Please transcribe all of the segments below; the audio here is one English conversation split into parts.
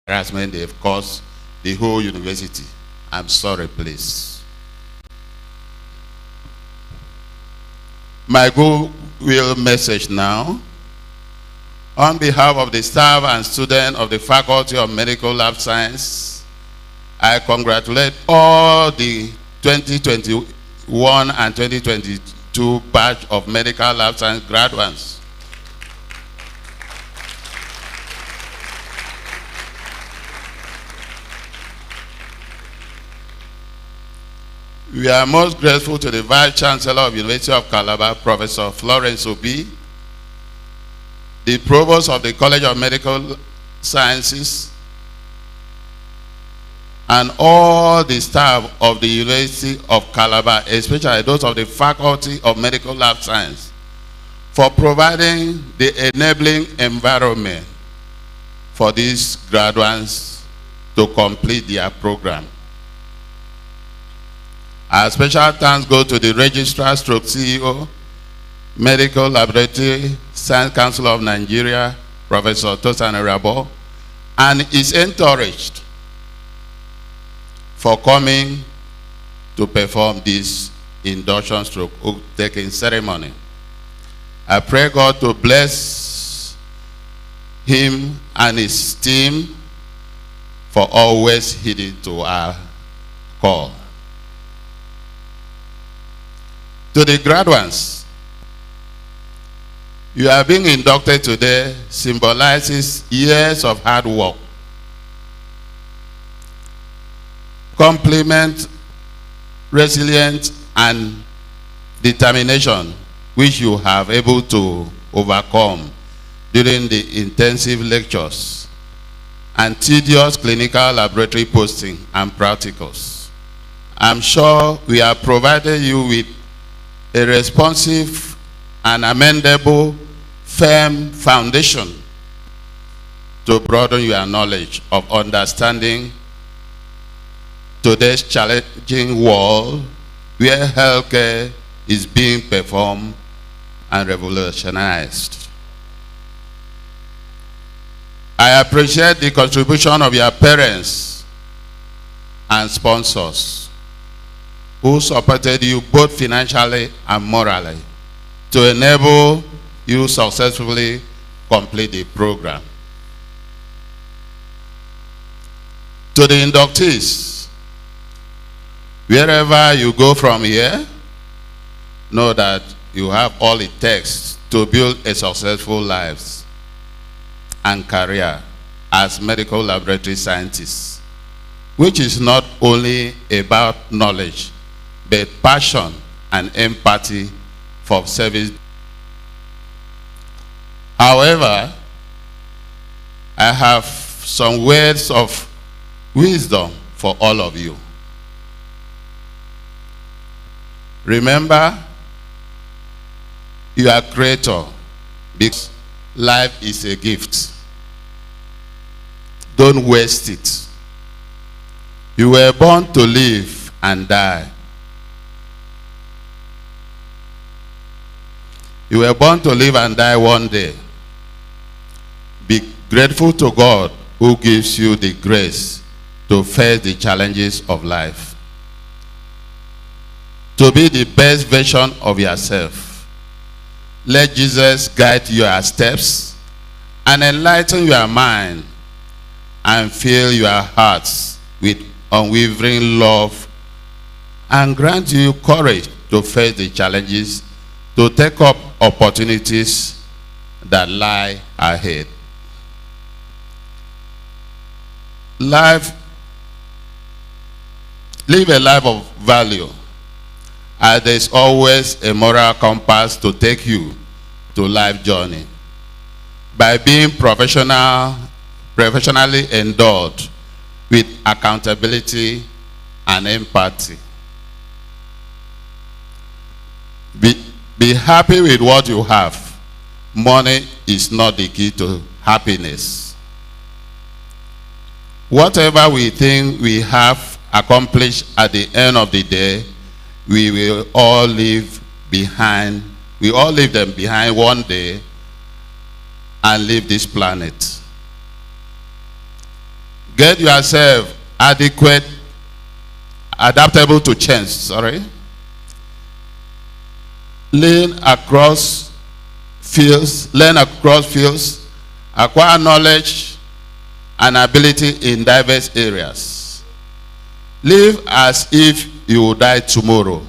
harassment they've caused the whole university. I'm sorry, please. My goodwill message now. On behalf of the staff and students of the Faculty of Medical Lab Science, I congratulate all the 2021 and 2022 batch of Medical Lab Science graduates. We are most grateful to the Vice Chancellor of University of Calabar, Professor Florence Obi, the Provost of the College of Medical Sciences, and all the staff of the University of Calabar, especially those of the Faculty of Medical Lab Science, for providing the enabling environment for these graduates to complete their program. Our special thanks go to the Registrar Stroke CEO, Medical Laboratory Science Council of Nigeria, Professor Tosan Rabo, and is encouraged for coming to perform this induction stroke taking ceremony. I pray God to bless him and his team for always heeding to our call. To the graduates, you are being inducted today symbolizes years of hard work, compliment, resilience, and determination which you have able to overcome during the intensive lectures and tedious clinical laboratory posting and practicals. I'm sure we have provided you with a responsive and amendable, firm foundation to broaden your knowledge of understanding today's challenging world where healthcare is being performed and revolutionized. I appreciate the contribution of your parents and sponsors who supported you both financially and morally to enable you successfully complete the program. To the inductees, wherever you go from here, know that you have all it takes to build a successful life and career as medical laboratory scientists, which is not only about knowledge, but passion and empathy for service. However, I have some words of wisdom for all of you. Remember, you are creator because life is a gift. Don't waste it. You were born to live and die. You were born to live and die one day. Be grateful to God who gives you the grace to face the challenges of life. To be the best version of yourself. Let Jesus guide your steps and enlighten your mind and fill your hearts with unwavering love and grant you courage to face the challenges, to take up opportunities that lie ahead. Live a life of value, as there is always a moral compass to take you to life journey. By being professionally endowed with accountability and empathy. Be happy with what you have. Money is not the key to happiness. Whatever we think we have accomplished at the end of the day, we will all leave behind. We all leave them behind one day and leave this planet. Get yourself adequate, adaptable to change, sorry. Learn across fields, acquire knowledge and ability in diverse areas. Live as if you will die tomorrow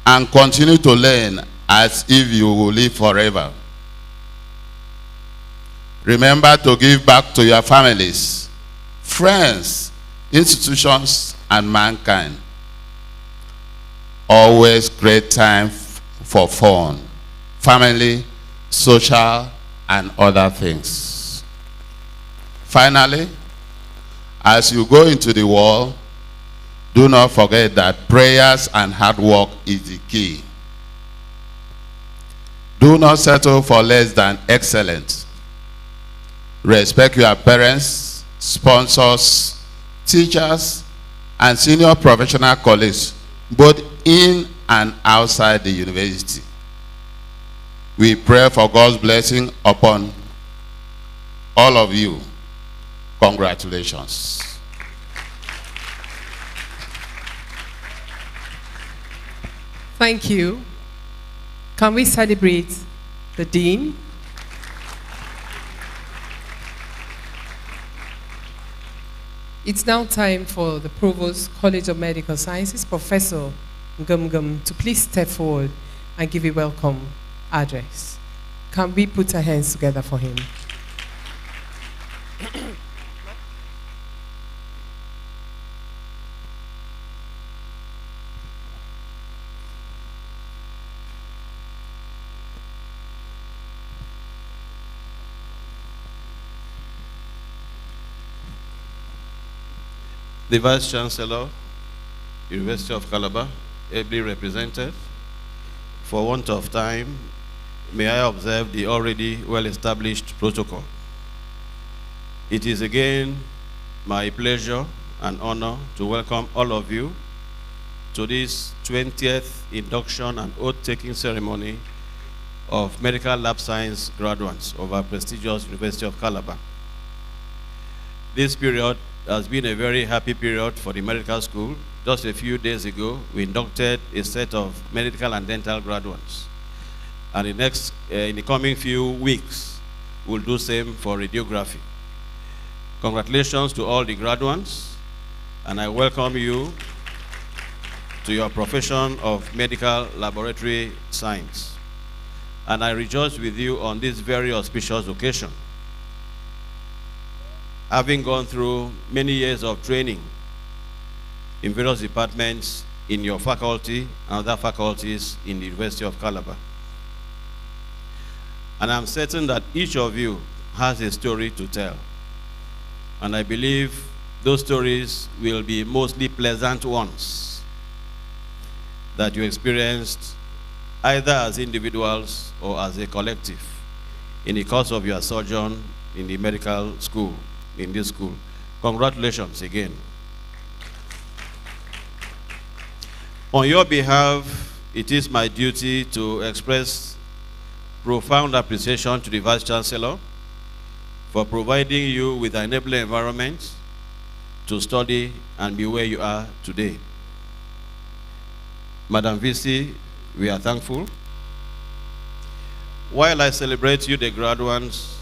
and continue to learn as if you will live forever. Remember to give back to your families, friends, institutions, and mankind. Always great time for fun, family, social, and other things. Finally, as you go into the world, do not forget that prayers and hard work is the key. Do not settle for less than excellent. Respect your parents, sponsors, teachers, and senior professional colleagues, both in and outside the university. We pray for God's blessing upon all of you. Congratulations. Thank you. Can we celebrate the Dean? It's now time for the Provost, College of Medical Sciences, Professor Ngum, to please step forward and give a welcome address. Can we put our hands together for him? The Vice Chancellor, University of Calabar, ably represented. For want of time, may I observe the already well-established protocol. It is again my pleasure and honor to welcome all of you to this 20th induction and oath-taking ceremony of Medical Lab Science graduates of our prestigious University of Calabar. This period has been a very happy period for the medical school. Just a few days ago, we inducted a set of medical and dental graduates. And in the coming few weeks, we'll do same for radiography. Congratulations to all the graduates, and I welcome you to your profession of medical laboratory science. And I rejoice with you on this very auspicious occasion. Having gone through many years of training in various departments in your faculty and other faculties in the University of Calabar. And I'm certain that each of you has a story to tell. And I believe those stories will be mostly pleasant ones that you experienced either as individuals or as a collective in the course of your sojourn in the medical school, in this school. Congratulations again. On your behalf, it is my duty to express profound appreciation to the Vice Chancellor for providing you with an enabling environment to study and be where you are today. Madam VC, we are thankful. While I celebrate you, the graduates,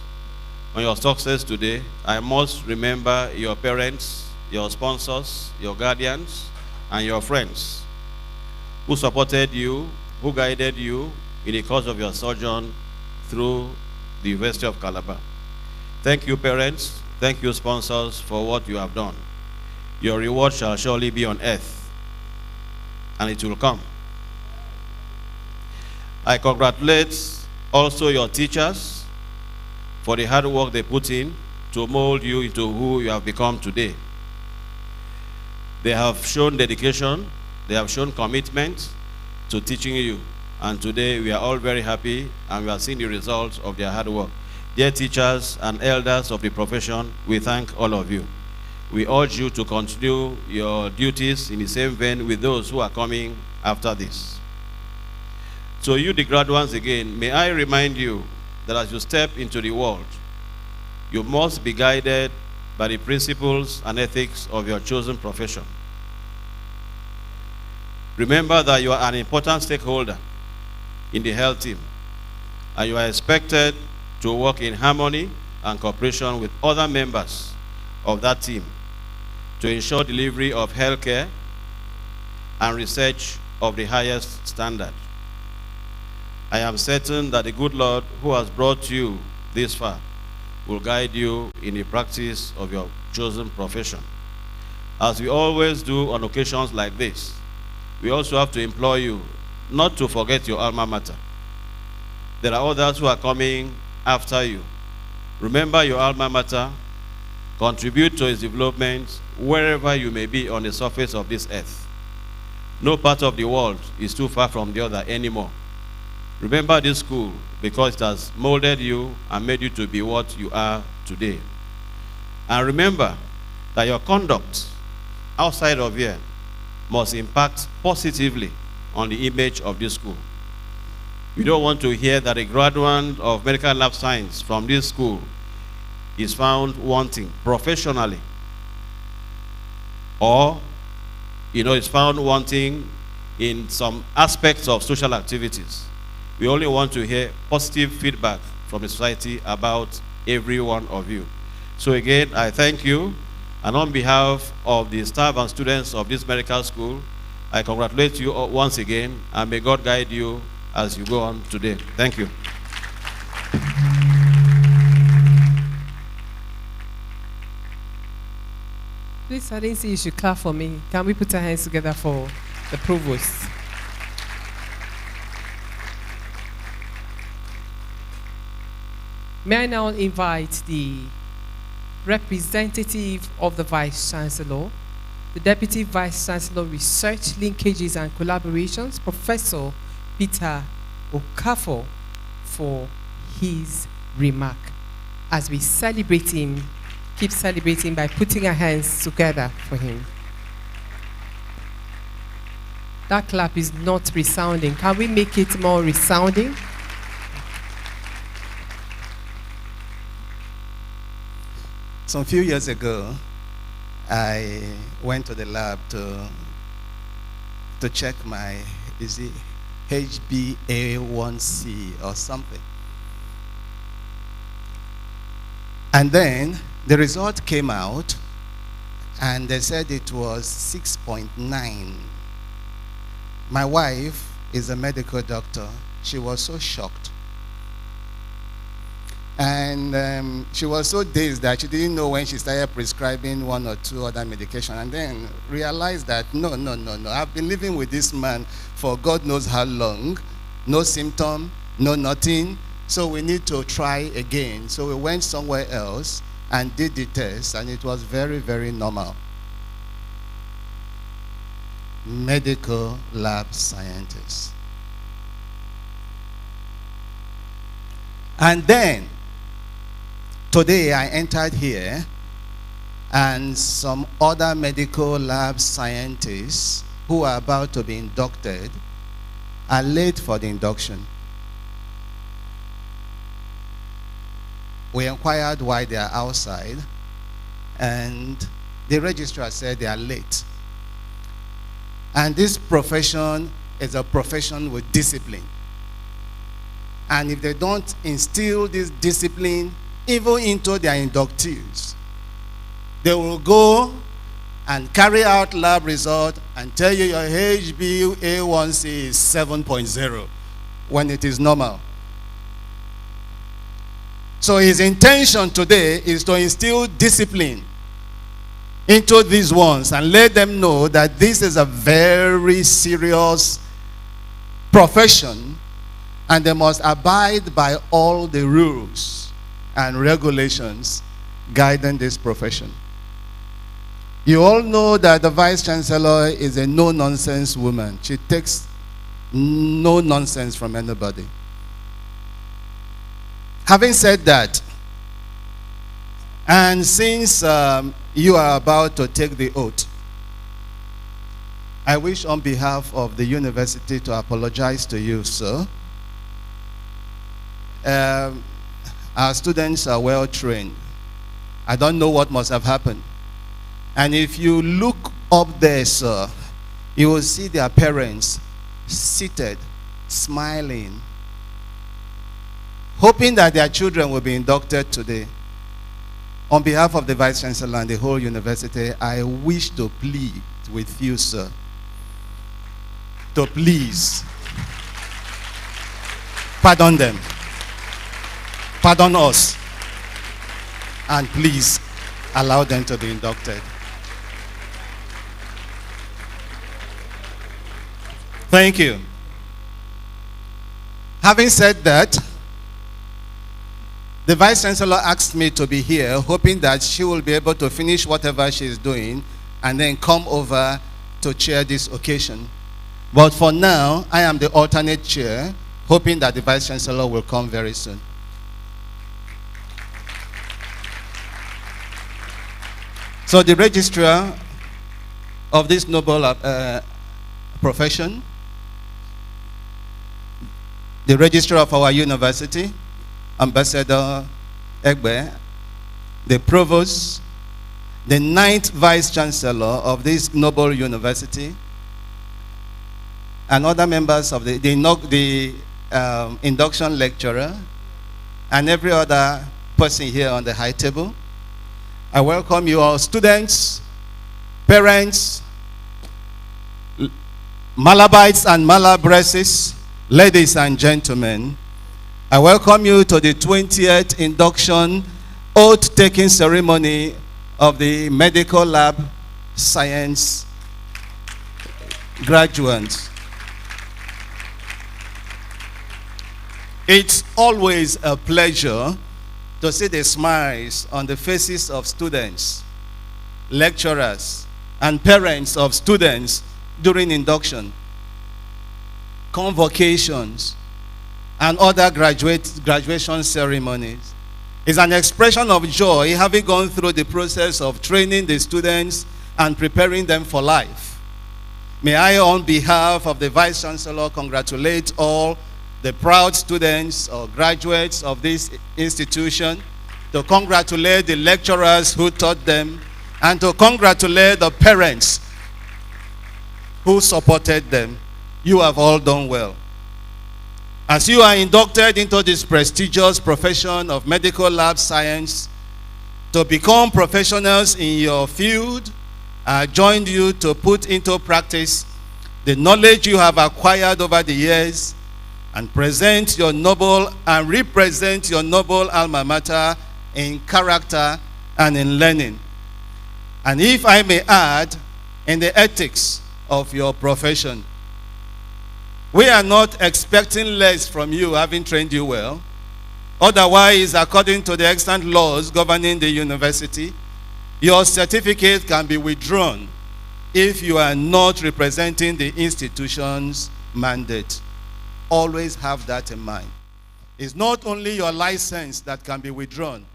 on your success today, I must remember your parents, your sponsors, your guardians, and your friends who supported you, who guided you in the course of your sojourn through the University of Calabar. Thank you, parents. Thank you, sponsors, for what you have done. Your reward shall surely be on earth, and it will come. I congratulate also your teachers for the hard work they put in to mold you into who you have become today. They have shown dedication, they have shown commitment to teaching you, and today we are all very happy and we are seeing the results of their hard work. Dear teachers and elders of the profession, we thank all of you. We urge you to continue your duties in the same vein with those who are coming after this. So you, the graduates, again, may I remind you that as you step into the world, you must be guided by the principles and ethics of your chosen profession. Remember that you are an important stakeholder in the health team, and you are expected to work in harmony and cooperation with other members of that team to ensure delivery of healthcare and research of the highest standard. I am certain that the good Lord who has brought you this far will guide you in the practice of your chosen profession. As we always do on occasions like this, we also have to implore you not to forget your alma mater. There are others who are coming after you. Remember your alma mater, contribute to its development wherever you may be on the surface of this earth. No part of the world is too far from the other anymore. Remember this school because it has molded you and made you to be what you are today. And remember that your conduct outside of here must impact positively on the image of this school. We don't want to hear that a graduate of medical lab science from this school is found wanting professionally, or is found wanting in some aspects of social activities. We only want to hear positive feedback from the society about every one of you. So again, I thank you, and on behalf of the staff and students of this medical school, I congratulate you once again, and may God guide you as you go on today. Thank you. Please, I didn't see you should clap for me. Can we put our hands together for the provost? May I now invite the representative of the Vice Chancellor, the Deputy Vice Chancellor, Research, Linkages and Collaborations, Professor Peter Okafor, for his remark. As we celebrate him, keep celebrating by putting our hands together for him. That clap is not resounding. Can we make it more resounding? Some few years ago, I went to the lab to check my, is it HbA1c or something. And then the result came out, and they said it was 6.9. My wife is a medical doctor. She was so shocked. And she was so dazed that she didn't know when she started prescribing one or two other medication, and then realized that no, I've been living with this man for God knows how long, no symptom, no nothing, so we need to try again. So we went somewhere else and did the test, and it was very, very normal. Medical lab scientist. And then today I entered here, and some other medical lab scientists who are about to be inducted are late for the induction. We inquired why they are outside, and the registrar said they are late. And this profession is a profession with discipline. And if they don't instill this discipline even into their inductees, they will go and carry out lab result and tell you your HbA1c is 7.0 when it is normal. So his intention today is to instill discipline into these ones and let them know that this is a very serious profession, and they must abide by all the rules and regulations guiding this profession. You all know that the Vice Chancellor is a no-nonsense woman. She takes no nonsense from anybody. Having said that, and since you are about to take the oath, I wish on behalf of the university to apologize to you, sir. Our students are well trained. I don't know what must have happened. And if you look up there, sir, you will see their parents seated, smiling, hoping that their children will be inducted today. On behalf of the Vice Chancellor and the whole university, I wish to plead with you, sir, to please pardon them, pardon us, and please allow them to be inducted. Thank you. Having said that, the Vice Chancellor asked me to be here, hoping that she will be able to finish whatever she is doing and then come over to chair this occasion. But for now, I am the alternate chair, hoping that the Vice Chancellor will come very soon. So the registrar of this noble profession, the registrar of our university, Ambassador Egbe, the provost, the 9th vice chancellor of this noble university, and other members of the induction lecturer, and every other person here on the high table. I welcome you all, students, parents, Malabites and Malabresses, ladies and gentlemen. I welcome you to the 20th induction oath-taking ceremony of the Medical Lab Science graduates. It's always a pleasure to see the smiles on the faces of students, lecturers, and parents of students during induction, convocations, and other graduation ceremonies. It's an expression of joy having gone through the process of training the students and preparing them for life. May I, on behalf of the Vice Chancellor, congratulate all the proud students or graduates of this institution, to congratulate the lecturers who taught them, and to congratulate the parents who supported them. You have all done well. As you are inducted into this prestigious profession of medical lab science, to become professionals in your field, I joined you to put into practice the knowledge you have acquired over the years and represent your noble alma mater in character and in learning. And if I may add, in the ethics of your profession. We are not expecting less from you, having trained you well. Otherwise, according to the extant laws governing the university, your certificate can be withdrawn if you are not representing the institution's mandate. Always have that in mind. It's not only your license that can be withdrawn.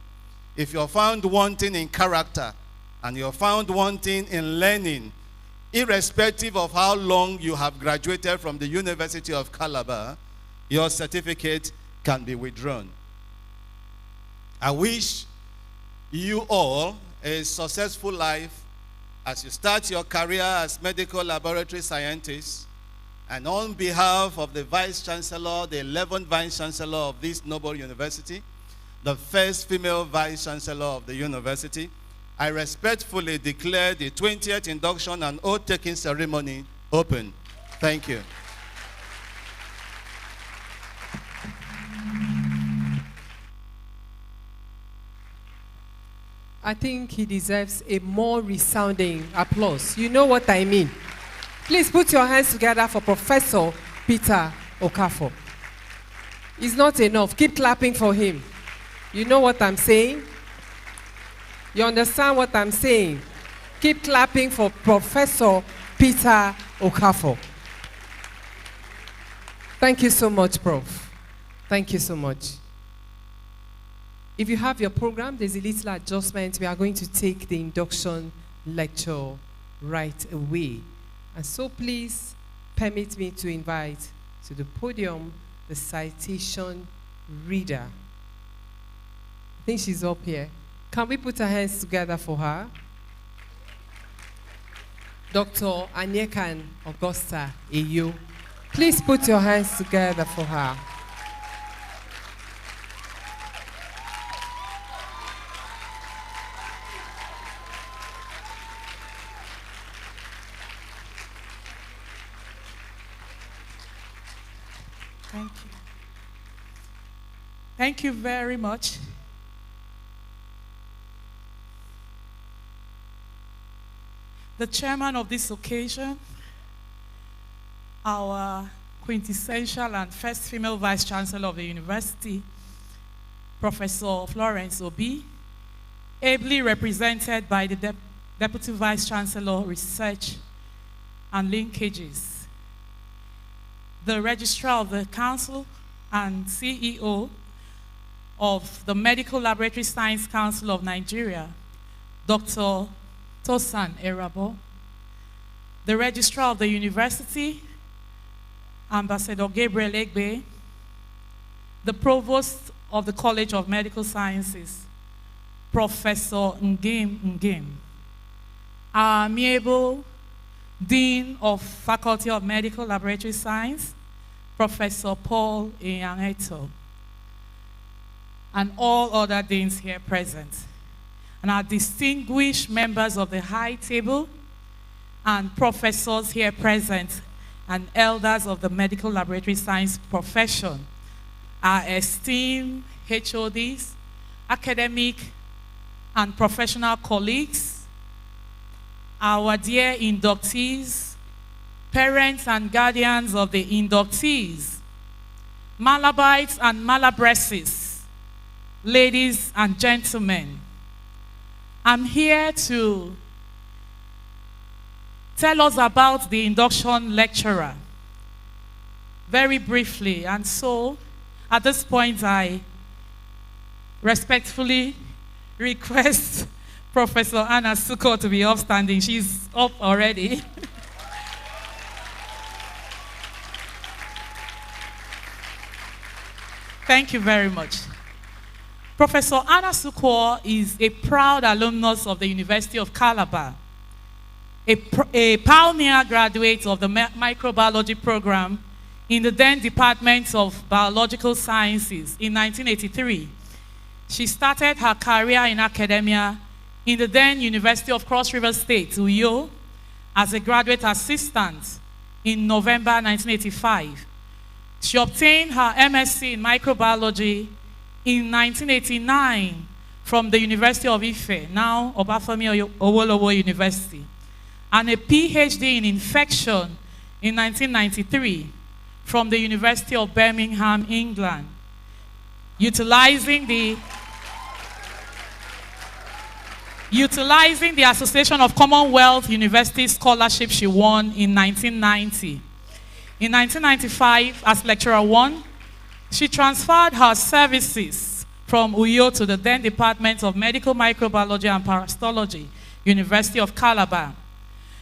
If you're found wanting in character and you're found wanting in learning, irrespective of how long you have graduated from the University of Calabar, your certificate can be withdrawn. I wish you all a successful life as you start your career as medical laboratory scientists. And on behalf of the Vice Chancellor, the 11th Vice Chancellor of this noble university, the first female Vice Chancellor of the university, I respectfully declare the 20th induction and oath-taking ceremony open. Thank you. I think he deserves a more resounding applause. You know what I mean. Please put your hands together for Professor Peter Okafor. It's not enough. Keep clapping for him. You know what I'm saying? You understand what I'm saying? Keep clapping for Professor Peter Okafor. Thank you so much, Prof. Thank you so much. If you have your program, there's a little adjustment. We are going to take the induction lecture right away. And so please permit me to invite to the podium the citation reader. I think she's up here. Can we put our hands together for her? Dr. Anyekan Augusta Eyo. Please put your hands together for her. Thank you. Thank you very much. The chairman of this occasion, our quintessential and first female vice chancellor of the university, Professor Florence Obi, ably represented by the Deputy Vice Chancellor, Research and Linkages, the Registrar of the Council and CEO of the Medical Laboratory Science Council of Nigeria, Dr. Tosan Erabo, the Registrar of the University, Ambassador Gabriel Egbe, the Provost of the College of Medical Sciences, Professor Ngim, our amiable Dean of Faculty of Medical Laboratory Science, Professor Paul Iyangeto, and all other deans here present, and our distinguished members of the high table, and professors here present, and elders of the medical laboratory science profession, our esteemed HODs, academic and professional colleagues, our dear inductees, parents and guardians of the inductees, Malabites and Malabresses, ladies and gentlemen. I'm here to tell us about the induction lecturer very briefly. And so, at this point, I respectfully request Professor Anna Suko to be upstanding. She's up already. Thank you very much. Professor Anna Suko is a proud alumnus of the University of Calabar, a pioneer graduate of the microbiology program in the then Department of Biological Sciences in 1983. She started her career in academia in the then University of Cross River State, Uyo, as a graduate assistant in November 1985. She obtained her MSc in microbiology in 1989 from the University of Ife, now Obafemi Awolowo University, and a PhD in infection in 1993 from the University of Birmingham, England, utilizing the Association of Commonwealth University Scholarship she won in 1990. In 1995, as Lecturer 1, she transferred her services from Uyo to the then Department of Medical Microbiology and Parasitology, University of Calabar.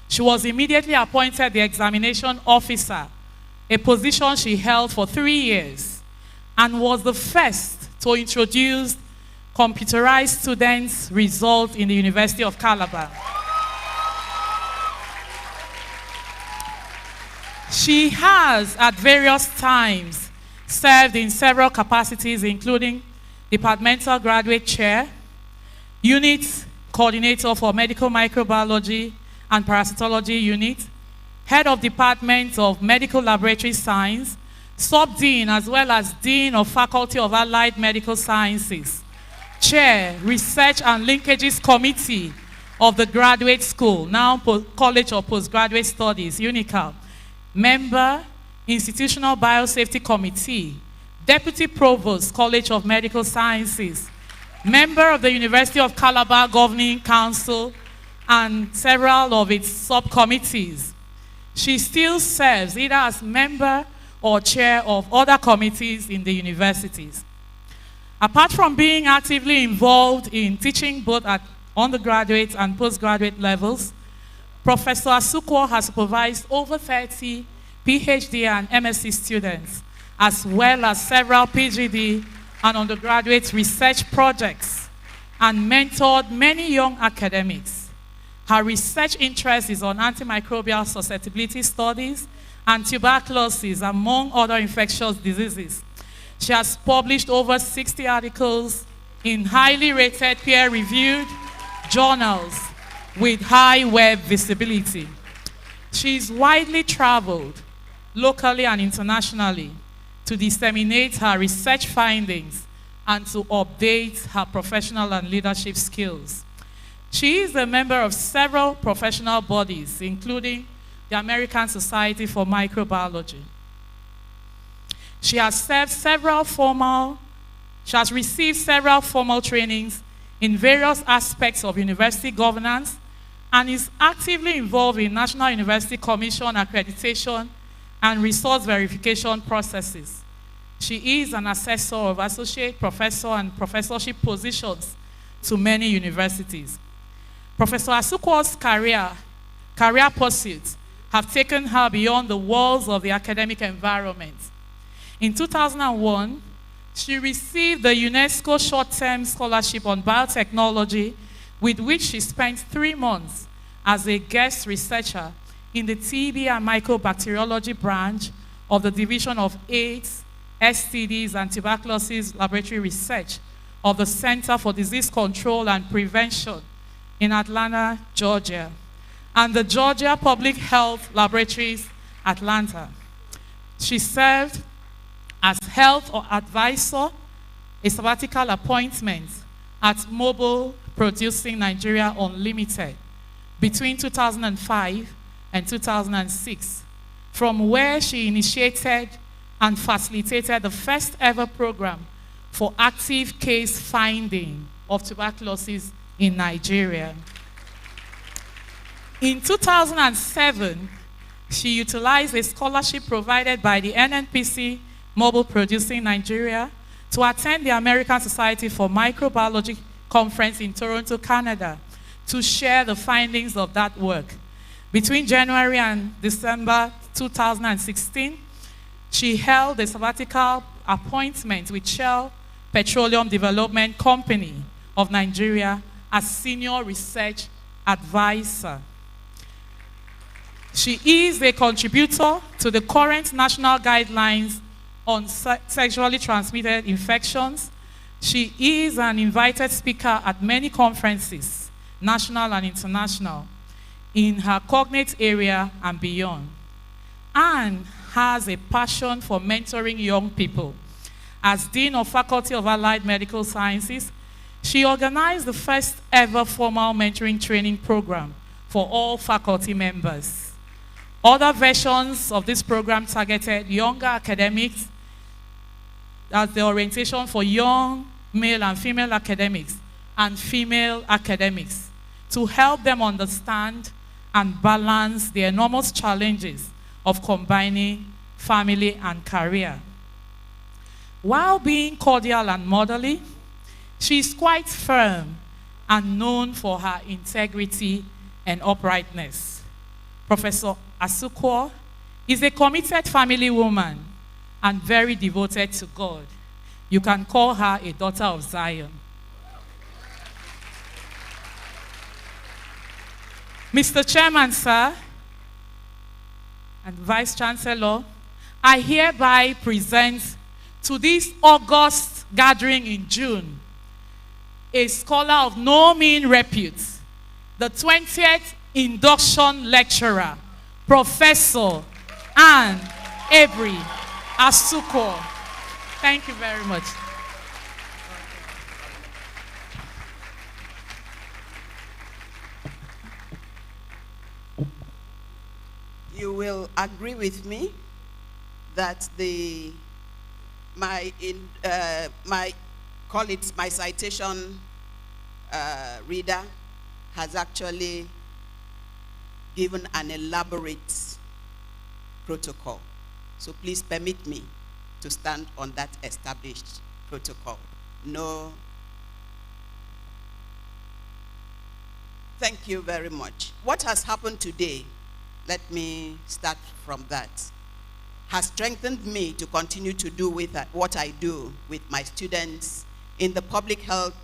She was immediately appointed the examination officer, a position she held for 3 years, and was the first to introduce computerized students' results in the University of Calabar. She has, at various times, served in several capacities, including Departmental Graduate Chair, Unit Coordinator for Medical Microbiology and Parasitology Unit, Head of Department of Medical Laboratory Science, Sub-Dean as well as Dean of Faculty of Allied Medical Sciences, Chair, Research and Linkages Committee of the Graduate School, now College of Postgraduate Studies, Unical, Member, Institutional Biosafety Committee, Deputy Provost, College of Medical Sciences, Member of the University of Calabar Governing Council, and several of its subcommittees. She still serves either as member or chair of other committees in the universities. Apart from being actively involved in teaching both at undergraduate and postgraduate levels, Professor Asuko has supervised over 30 PhD and MSc students, as well as several PhD and undergraduate research projects, and mentored many young academics. Her research interest is on antimicrobial susceptibility studies and tuberculosis, among other infectious diseases. She has published over 60 articles in highly rated peer-reviewed journals with high web visibility. She's widely traveled, locally and internationally, to disseminate her research findings and to update her professional and leadership skills. She is a member of several professional bodies, including the American Society for Microbiology. She has received several formal trainings in various aspects of university governance and is actively involved in National University Commission accreditation and resource verification processes. She is an assessor of associate professor and professorship positions to many universities. Professor Asukwo's career pursuits have taken her beyond the walls of the academic environment. In 2001, she received the UNESCO short-term scholarship on biotechnology, with which she spent 3 months as a guest researcher in the TB and microbacteriology branch of the Division of AIDS, STDs, and Tuberculosis Laboratory Research of the Center for Disease Control and Prevention in Atlanta, Georgia, and the Georgia Public Health Laboratories, Atlanta. She served as health advisor, a sabbatical appointment at Mobile Producing Nigeria Unlimited between 2005 and 2006, from where she initiated and facilitated the first ever program for active case finding of tuberculosis in Nigeria. In 2007, she utilized a scholarship provided by the NNPC Mobile Producing Nigeria to attend the American Society for Microbiology conference in Toronto, Canada, to share the findings of that work. Between January and December 2016, she held a sabbatical appointment with Shell Petroleum Development Company of Nigeria as senior research advisor. She is a contributor to the current national guidelines on sexually transmitted infections. She is an invited speaker at many conferences, national and international, in her cognate area and beyond, and has a passion for mentoring young people. As Dean of Faculty of Allied Medical Sciences, she organized the first ever formal mentoring training program for all faculty members. Other versions of this program targeted younger academics as the orientation for young male and female academics and female academics to help them understand and balance the enormous challenges of combining family and career. While being cordial and motherly, she is quite firm and known for her integrity and uprightness. Professor Asukwo is a committed family woman and very devoted to God. You can call her a daughter of Zion. Mr. Chairman, sir, and Vice Chancellor, I hereby present to this August gathering in June a scholar of no mean repute, the 20th Induction lecturer, Professor Anne Abri Asukwo. Thank you very much. You will agree with me that my citation reader has actually given an elaborate protocol. So please permit me to stand on that established protocol. No. Thank you very much. What has happened today, let me start from that, has strengthened me to continue to do with what I do with my students in the public health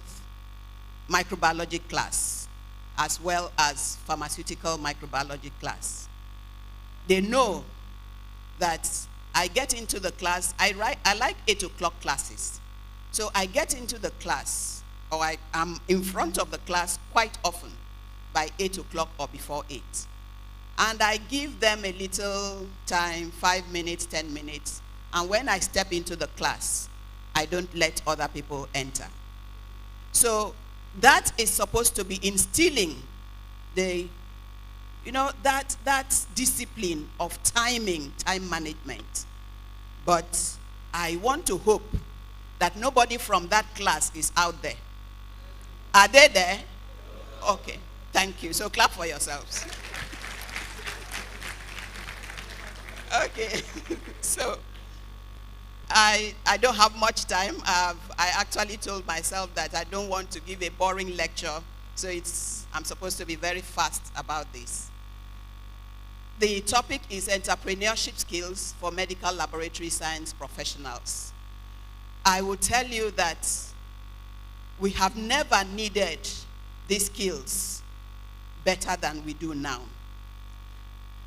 microbiology class as well as pharmaceutical microbiology class. They know that I get into the class, I like 8 o'clock classes. So I get into the class, or I am in front of the class quite often by 8 o'clock or before 8. And I give them a little time, 5 minutes, 10 minutes. And when I step into the class, I don't let other people enter. So that is supposed to be instilling the, that discipline of timing, time management. But I want to hope that nobody from that class is out there. Are they there? Okay, thank you. So clap for yourselves. Okay, so I don't have much time. I actually told myself that I don't want to give a boring lecture, so I'm supposed to be very fast about this. The topic is entrepreneurship skills for medical laboratory science professionals. I will tell you that we have never needed these skills better than we do now.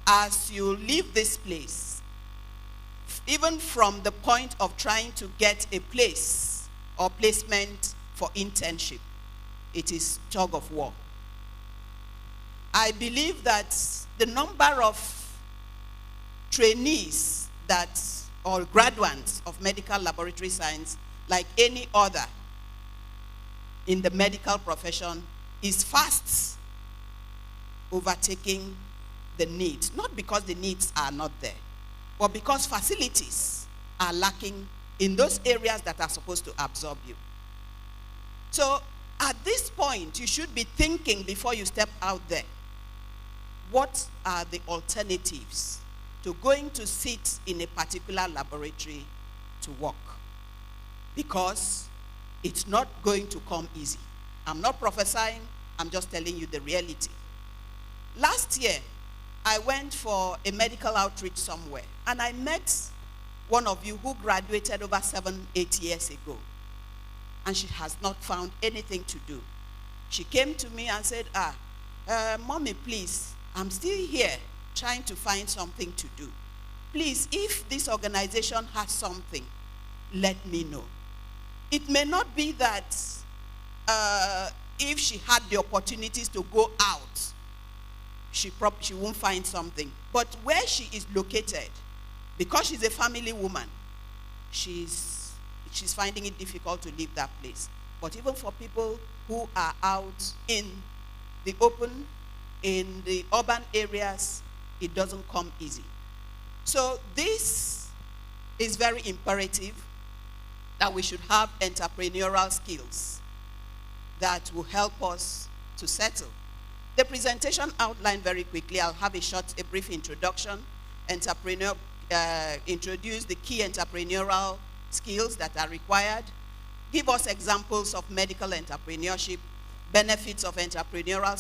As you leave this place, even from the point of trying to get a place or placement for internship, it is tug of war. I believe that the number of trainees or graduands of medical laboratory science, like any other in the medical profession, is fast overtaking the needs. Not because the needs are not there, but because facilities are lacking in those areas that are supposed to absorb you. So at this point, you should be thinking before you step out there, what are the alternatives to going to sit in a particular laboratory to work? Because it's not going to come easy. I'm not prophesying, I'm just telling you the reality. Last year, I went for a medical outreach somewhere, and I met one of you who graduated over 7-8 years ago, and she has not found anything to do. She came to me and said, Mommy, please, I'm still here trying to find something to do. Please, if this organization has something, let me know. It may not be that if she had the opportunities to go out, she won't find something. But where she is located, because she's a family woman, she's finding it difficult to leave that place. But even for people who are out in the open, in the urban areas, it doesn't come easy. So this is very imperative, that we should have entrepreneurial skills that will help us to settle. The presentation outlined very quickly. I'll have a brief introduction. Introduce the key entrepreneurial skills that are required. Give us examples of medical entrepreneurship, benefits of entrepreneurial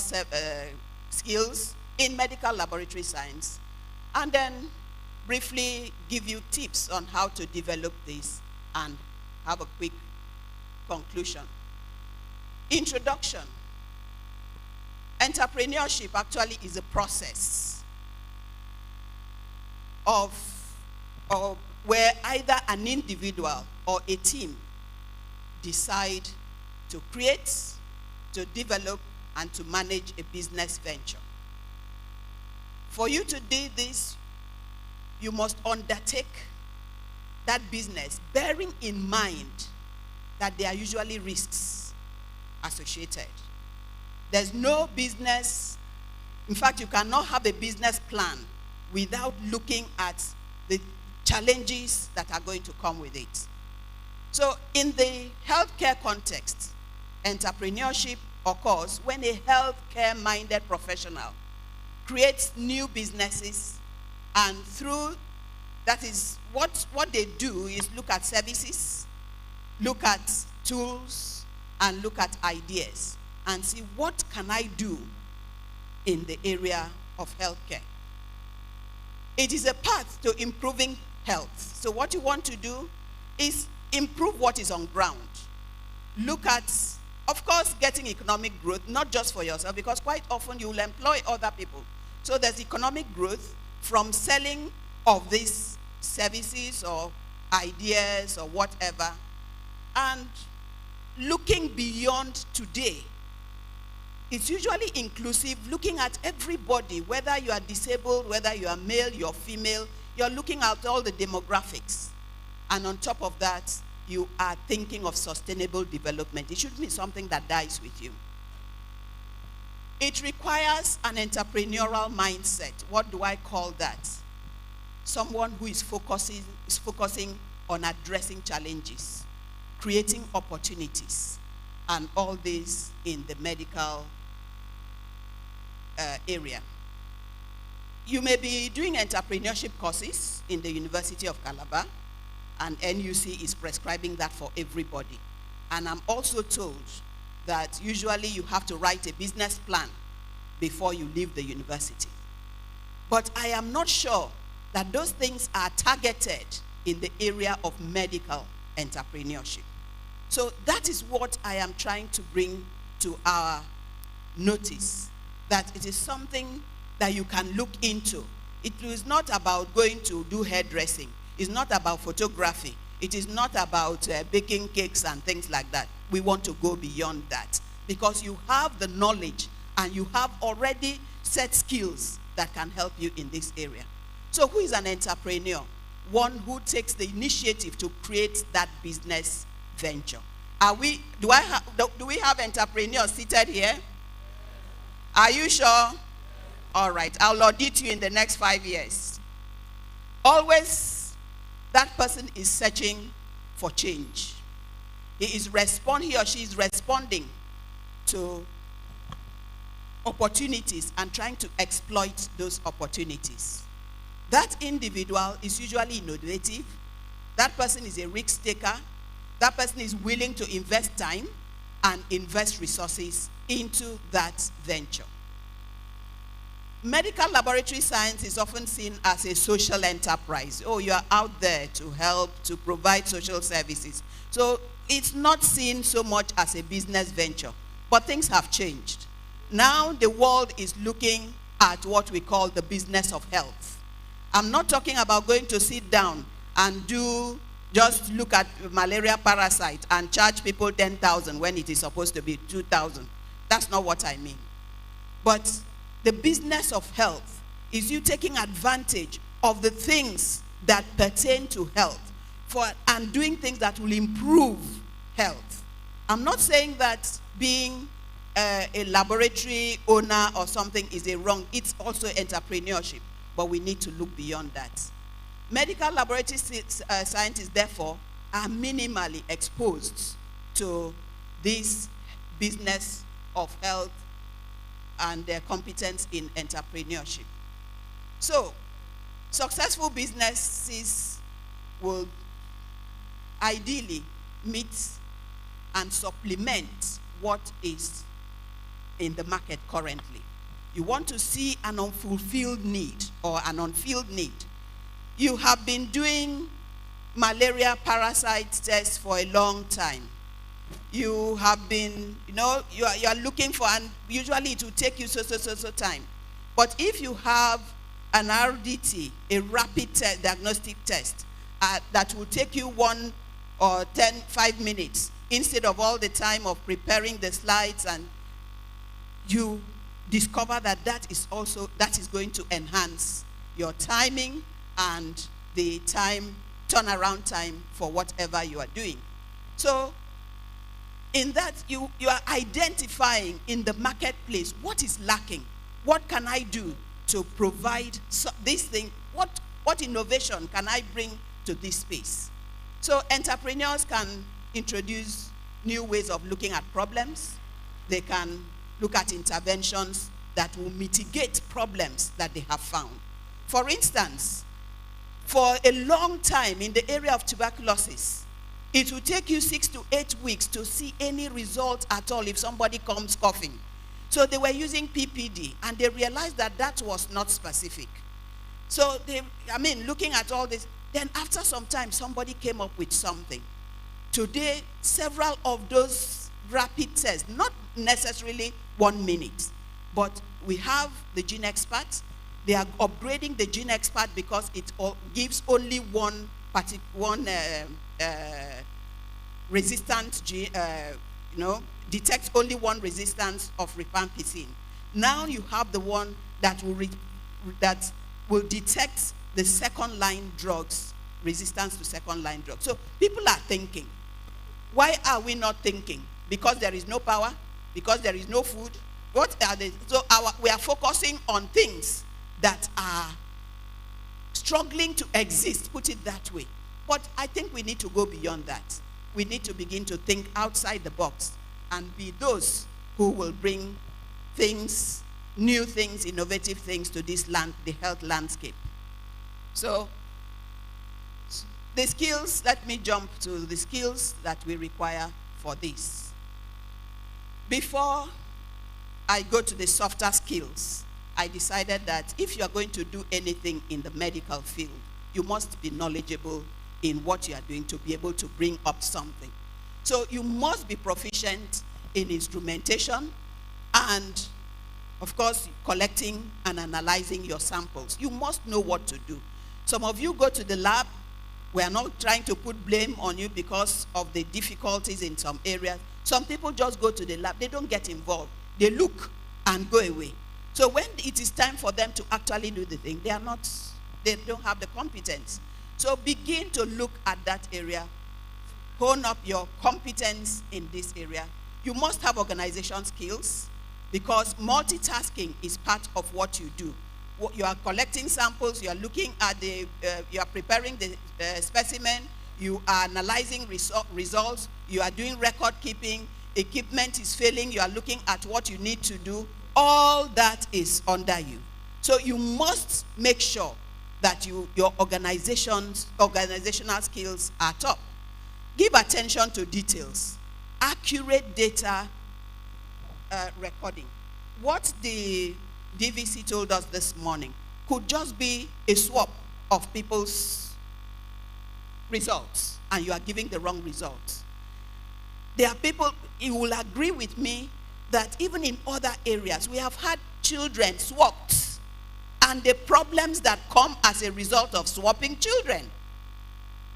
skills in medical laboratory science, and then briefly give you tips on how to develop this and have a quick conclusion. Introduction. Entrepreneurship actually is a process of where either an individual or a team decide to create, to develop, and to manage a business venture. For you to do this, you must undertake that business, bearing in mind that there are usually risks associated. There's no business, in fact, you cannot have a business plan without looking at the challenges that are going to come with it. So in the healthcare context, entrepreneurship occurs when a healthcare-minded professional creates new businesses, and that is what they do is look at services, look at tools, and look at ideas, and see what can I do in the area of healthcare. It is a path to improving health. So what you want to do is improve what is on ground. Look at of course, getting economic growth, not just for yourself, because quite often you will employ other people. So there's economic growth from selling of these services or ideas or whatever, and looking beyond today. It's usually inclusive, looking at everybody, whether you are disabled, whether you are male, you're female, you're looking at all the demographics. And on top of that, you are thinking of sustainable development. It shouldn't be something that dies with you. It requires an entrepreneurial mindset. What do I call that? Someone who is focusing on addressing challenges, creating opportunities, and all this in the medical area. You may be doing entrepreneurship courses in the University of Calabar, and NUC is prescribing that for everybody. And I'm also told that usually you have to write a business plan before you leave the university. But I am not sure that those things are targeted in the area of medical entrepreneurship. So that is what I am trying to bring to our notice, that it is something that you can look into. It is not about going to do hairdressing. It's not about photography. It is not about baking cakes and things like that. We want to go beyond that, because you have the knowledge and you have already set skills that can help you in this area. So who is an entrepreneur? One who takes the initiative to create that business venture. Do we have entrepreneurs seated here? Are you sure? All right, I'll audit you in the next 5 years. Always, that person is searching for change. He or she is responding to opportunities and trying to exploit those opportunities. That individual is usually innovative. That person is a risk taker. That person is willing to invest time and invest resources into that venture. Medical laboratory science is often seen as a social enterprise. Oh, you are out there to help, to provide social services. So it's not seen so much as a business venture. But things have changed. Now the world is looking at what we call the business of health. I'm not talking about going to sit down and just look at malaria parasite and charge people 10,000 when it is supposed to be 2,000. That's not what I mean. But the business of health is you taking advantage of the things that pertain to health and doing things that will improve health. I'm not saying that being a laboratory owner or something is a wrong. It's also entrepreneurship, but we need to look beyond that. Medical laboratory scientists, therefore, are minimally exposed to this business of health and their competence in entrepreneurship. So, successful businesses will ideally meet and supplement what is in the market currently. You want to see an unfulfilled need or an unfilled need. You have been doing malaria parasite tests for a long time. You have been, you are looking for, and usually it will take you so time. But if you have an RDT, a rapid diagnostic test, that will take you 1 or 5 minutes, instead of all the time of preparing the slides, and you discover that is going to enhance your timing and the turnaround time for whatever you are doing. So in that, you are identifying in the marketplace what is lacking. What can I do to provide this thing? What innovation can I bring to this space? So entrepreneurs can introduce new ways of looking at problems. They can look at interventions that will mitigate problems that they have found. For instance, for a long time in the area of tuberculosis, it will take you 6 to 8 weeks to see any result at all if somebody comes coughing. So they were using PPD, and they realized that was not specific. So looking at all this, then after some time, somebody came up with something. Today, several of those rapid tests, not necessarily 1 minute, but we have the gene experts. They are upgrading the gene expert because it gives only one resistant gene, detects only one resistance of rifampicin. Now you have the one that will detect the second line drugs, resistance to second line drugs. So people are thinking. Why are we not thinking? Because there is no power? Because there is no food? What are they? So we are focusing on things that are struggling to exist, put it that way. But I think we need to go beyond that. We need to begin to think outside the box and be those who will bring things, new things, innovative things to this land, the health landscape. So the skills, let me jump to the skills that we require for this. Before I go to the softer skills, I decided that if you are going to do anything in the medical field, you must be knowledgeable in what you are doing to be able to bring up something. So you must be proficient in instrumentation and, of course, collecting and analyzing your samples. You must know what to do. Some of you go to the lab. We are not trying to put blame on you because of the difficulties in some areas. Some people just go to the lab. They don't get involved. They look and go away. So when it is time for them to actually do the thing, they don't have the competence. So begin to look at that area. Hone up your competence in this area. You must have organization skills because multitasking is part of what you do. You are collecting samples, you are looking at you are preparing the specimen, you are analyzing results, you are doing record keeping, equipment is failing, you are looking at what you need to do. All that is under you. So you must make sure that your organizational skills are top. Give attention to details. Accurate data recording. What the DVC told us this morning could just be a swap of people's results, and you are giving the wrong results. There are people, you will agree with me, that even in other areas, we have had children swapped, and the problems that come as a result of swapping children.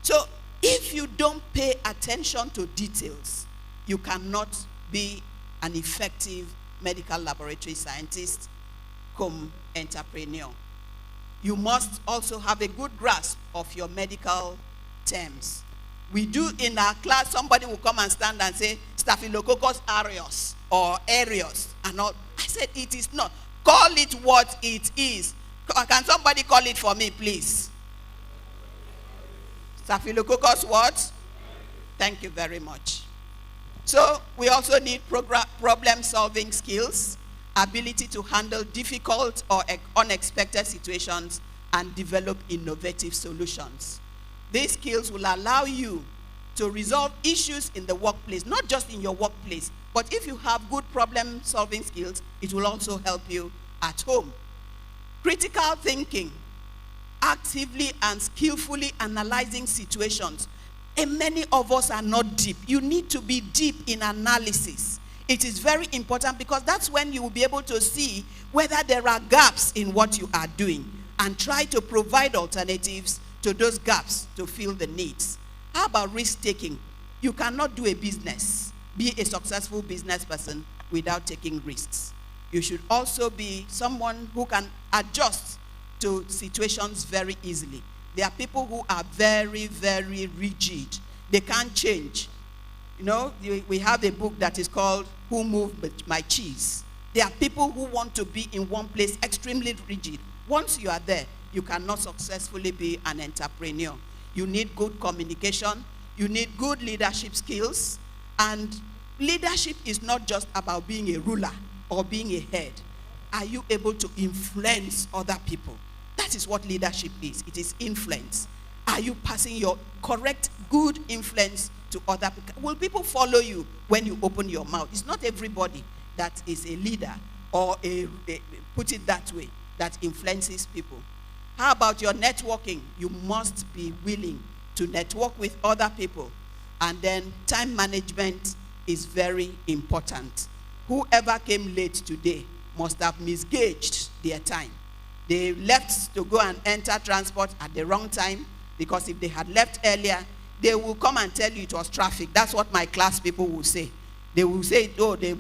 So if you don't pay attention to details, you cannot be an effective medical laboratory scientist cum entrepreneur. You must also have a good grasp of your medical terms. We do in our class, somebody will come and stand and say, Staphylococcus aureus or Aereus and all. I said, it is not. Call it what it is. Can somebody call it for me, please? Staphylococcus what? Thank you very much. So we also need problem-solving skills, ability to handle difficult or unexpected situations, and develop innovative solutions. These skills will allow you to resolve issues in the workplace, not just in your workplace, but if you have good problem-solving skills, it will also help you at home. Critical thinking, actively and skillfully analyzing situations. And many of us are not deep. You need to be deep in analysis. It is very important because that's when you will be able to see whether there are gaps in what you are doing and try to provide alternatives to those gaps to fill the needs. How about risk-taking? You cannot do a business, be a successful business person without taking risks. You should also be someone who can adjust to situations very easily. There are people who are very, very rigid. They can't change. You know, we have a book that is called Who Moved My Cheese? There are people who want to be in one place extremely rigid. Once you are there, you cannot successfully be an entrepreneur. You need good communication. You need good leadership skills. And leadership is not just about being a ruler or being a head. Are you able to influence other people? That is what leadership is. It is influence. Are you passing your correct, good influence to other people? Will people follow you when you open your mouth? It's not everybody that is a leader or put it that way, that influences people. How about your networking? You must be willing to network with other people. And then time management is very important. Whoever came late today must have misgauged their time. They left to go and enter transport at the wrong time, because if they had left earlier, they will come and tell you it was traffic. That's what my class people will say. They will say, oh, they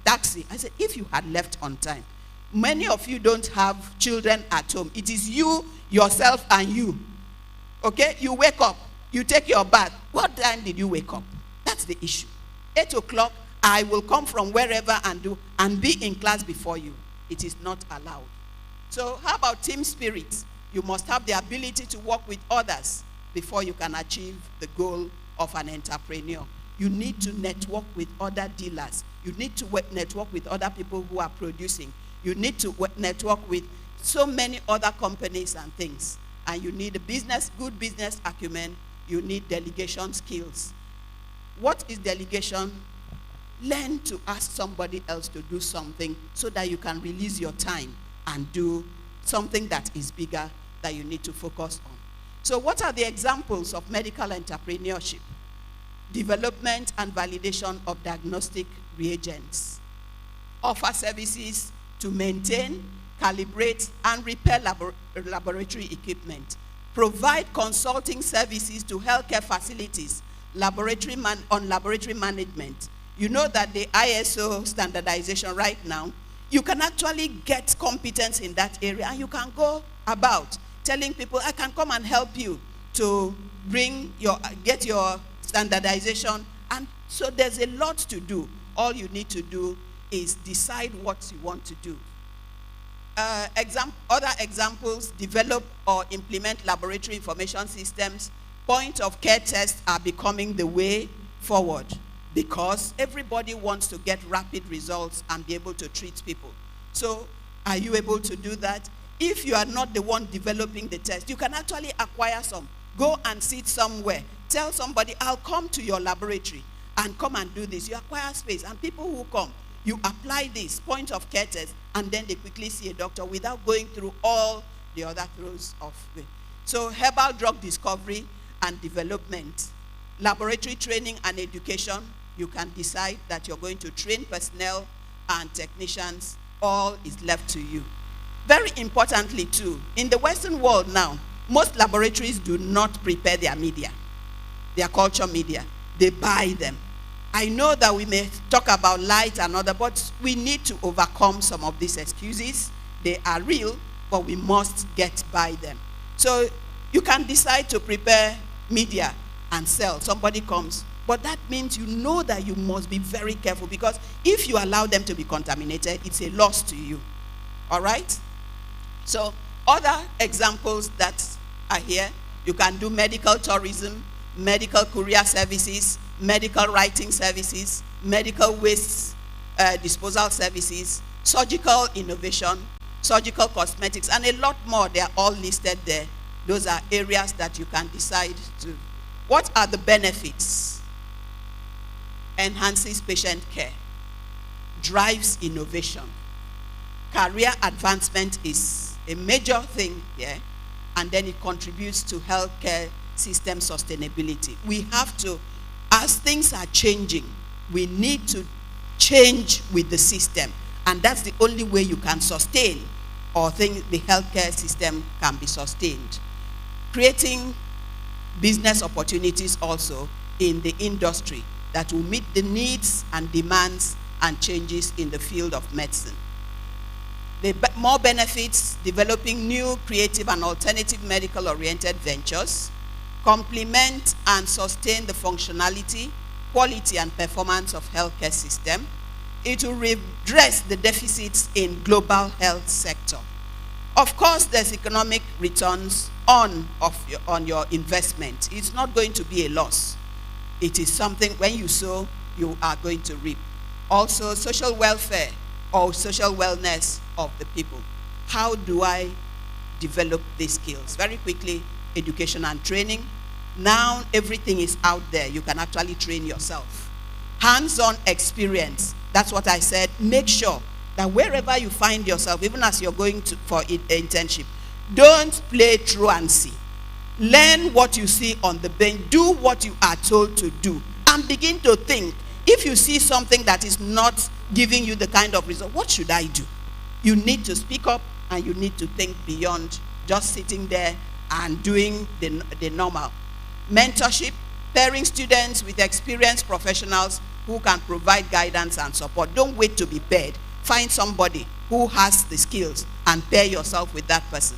taxi. I said, if you had left on time. Many of you don't have children at home. It is you, yourself, and you. Okay? You wake up. You take your bath. What time did you wake up? That's the issue. 8 o'clock, I will come from wherever and be in class before you. It is not allowed. So how about team spirit? You must have the ability to work with others before you can achieve the goal of an entrepreneur. You need to network with other dealers. You need to network with other people who are producing. You need to network with so many other companies and things. And you need good business acumen. You need delegation skills. What is delegation? Learn to ask somebody else to do something so that you can release your time and do something that is bigger that you need to focus on. So what are the examples of medical entrepreneurship? Development and validation of diagnostic reagents. Offer services to maintain, calibrate, and repair laboratory equipment. Provide consulting services to healthcare facilities, on laboratory management. You know that the ISO standardization right now, you can actually get competence in that area, and you can go about telling people, I can come and help you to get your standardization. And so there's a lot to do. All you need to do is decide what you want to do. Other examples: develop or implement laboratory information systems. Point of care tests are becoming the way forward because everybody wants to get rapid results and be able to treat people. So are you able to do that? If you are not the one developing the test, you can actually acquire some. Go and sit somewhere. Tell somebody, I'll come to your laboratory and come and do this. You acquire space, and people who come, you apply this point of care test, and then they quickly see a doctor without going through all the other throes of it. So herbal drug discovery and development, laboratory training and education. You can decide that you're going to train personnel and technicians. All is left to you. Very importantly too, in the Western world now, most laboratories do not prepare their media, their culture media. They buy them. I know that we may talk about light and other, but we need to overcome some of these excuses. They are real, but we must get by them. So you can decide to prepare media and sell. Somebody comes, but that means you know that you must be very careful, because if you allow them to be contaminated, it's a loss to you. All right? So other examples that are here, you can do medical tourism, medical courier services, medical writing services, medical waste disposal services, surgical innovation, surgical cosmetics, and a lot more. They are all listed there. Those are areas that you can decide to. What are the benefits? Enhances patient care, drives innovation. Career advancement is a major thing here, and then it contributes to healthcare system sustainability. We have to, as things are changing, we need to change with the system, and that's the only way you can sustain, or think the healthcare system can be sustained. Creating business opportunities also in the industry that will meet the needs and demands and changes in the field of medicine. The more benefits: developing new, creative, and alternative medical-oriented ventures, complement and sustain the functionality, quality, and performance of healthcare system. It will redress the deficits in global health sector. Of course, there's economic returns on your investment. It's not going to be a loss. It is something, when you sow, you are going to reap. Also, social welfare or social wellness of the people. How do I develop these skills? Very quickly, education and training. Now everything is out there. You can actually train yourself. Hands-on experience. That's what I said. Make sure that wherever you find yourself, even as you're going for internship, don't play truancy. Learn what you see on the bench. Do what you are told to do. And begin to think If you see something that is not giving you the kind of result, what should I do? You need to speak up, and you need to think beyond just sitting there and doing the normal. Mentorship, pairing students with experienced professionals who can provide guidance and support. Don't wait to be paired. Find somebody who has the skills and pair yourself with that person.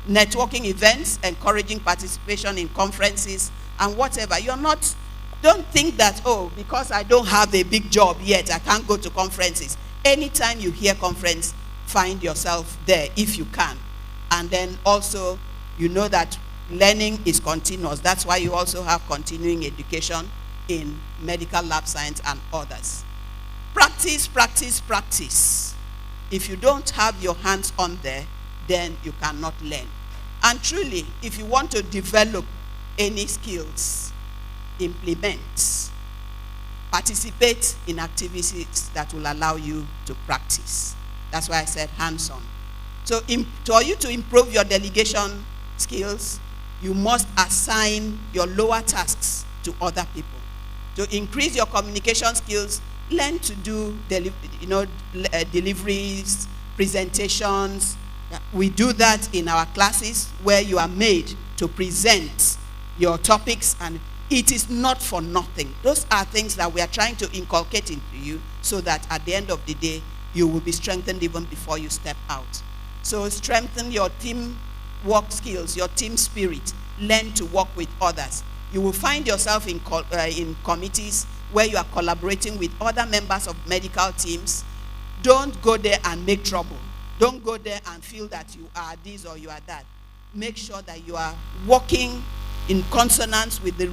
Networking events, encouraging participation in conferences and whatever. Don't think that, oh, because I don't have a big job yet, I can't go to conferences. Anytime you hear conference, find yourself there if you can. And then also, you know that learning is continuous. That's why you also have continuing education in medical lab science and others. Practice, practice, practice. If you don't have your hands on there, then you cannot learn. And truly, if you want to develop any skills, implement, participate in activities that will allow you to practice. That's why I said hands-on. So for you to improve your delegation skills, you must assign your lower tasks to other people. To increase your communication skills, learn to do deliveries, presentations. We do that in our classes where you are made to present your topics, and it is not for nothing. Those are things that we are trying to inculcate into you so that at the end of the day, you will be strengthened even before you step out. So strengthen your team work skills, your team spirit. Learn to work with others. You will find yourself in committees where you are collaborating with other members of medical teams. Don't go there and make trouble. Don't go there and feel that you are this or you are that. Make sure that you are working in consonance with the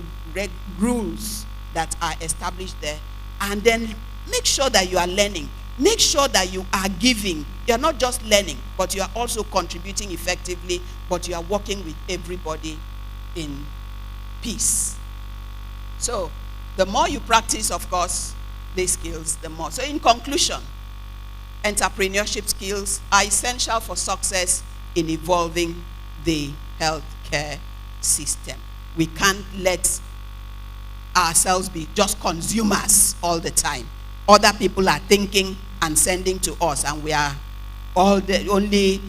rules that are established there. And then make sure that you are learning. Make sure that you are giving. You are not just learning, but you are also contributing effectively, but you are working with everybody in peace. So the more you practice, of course, these skills, the more. So in conclusion, entrepreneurship skills are essential for success in evolving the healthcare system. We can't let ourselves be just consumers all the time. Other people are thinking and sending to us, and we are only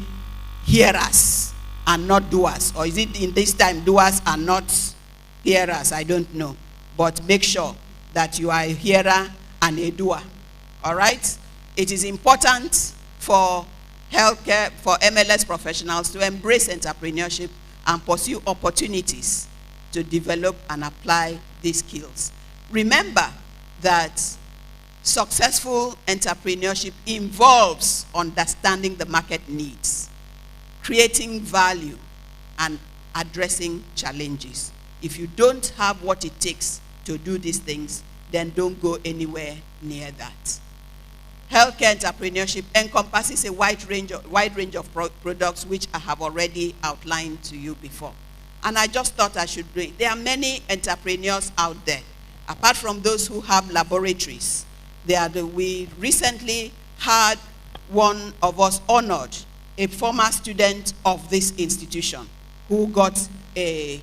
hearers and not doers. Or is it in this time doers are not hearers? I don't know. But make sure that you are a hearer and a doer. All right? It is important for healthcare, for MLS professionals to embrace entrepreneurship and pursue opportunities to develop and apply these skills. Remember that successful entrepreneurship involves understanding the market needs, creating value, and addressing challenges. If you don't have what it takes to do these things, then don't go anywhere near that. Healthcare entrepreneurship encompasses a wide range of products, which I have already outlined to you before. And I just thought I should bring. There are many entrepreneurs out there, apart from those who have laboratories. We recently had one of us honored, a former student of this institution, who got a,